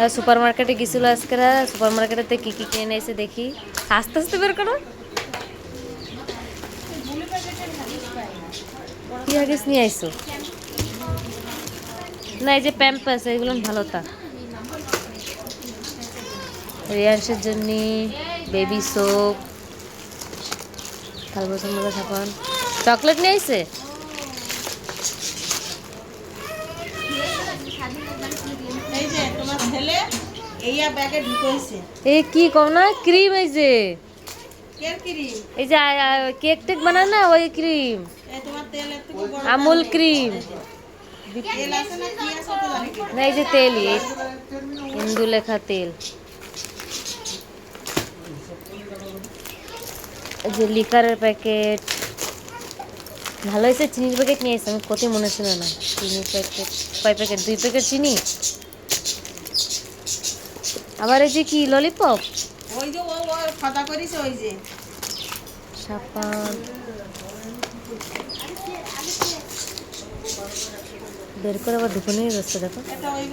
Super মার্কেটে গেছিল আজকে, সুপার মার্কেটেতে কি কি কিনে এসে দেখি। আস্তে আস্তে বের করো। কি হাগিস নিয়ে আইসো? না এই যে প্যাম্পাস এগুলো ভালো। তা রিয়ান্সের জন্য বেবি সোপ, থাল বাসন মাজা সাবান, চকলেট নিয়ে আইসে। এই যে তোমার ছেলে এইয়া ব্যাগে ঢুকাইছে। এই কি কও না, ক্রিম এই যে, কের ক্রিম? এই যে কেক টেক বানায় না ওই ক্রিম, এই তোমার তেল একটু বড় আমুল ক্রিম। তেল আছে না কি আছে তো জানি কি। না এই যে তেলই, এই হিন্দু লেখা তেল। এই যে লিকারের প্যাকেট, ভালো হয়েছে। চিনির প্যাকেট নিয়ে এসে আমি কত মনে ছিল না। চিনির প্যাকেট কয় প্যাকেট? 2 প্যাকেট চিনি। আবার এই যে কি ললিপপ, ওই যে ও ফাটা করিছে ওই যে সাবান, বের করে আবার ঢুকে নিয়ে যাচ্ছে। দেখো এটা ওই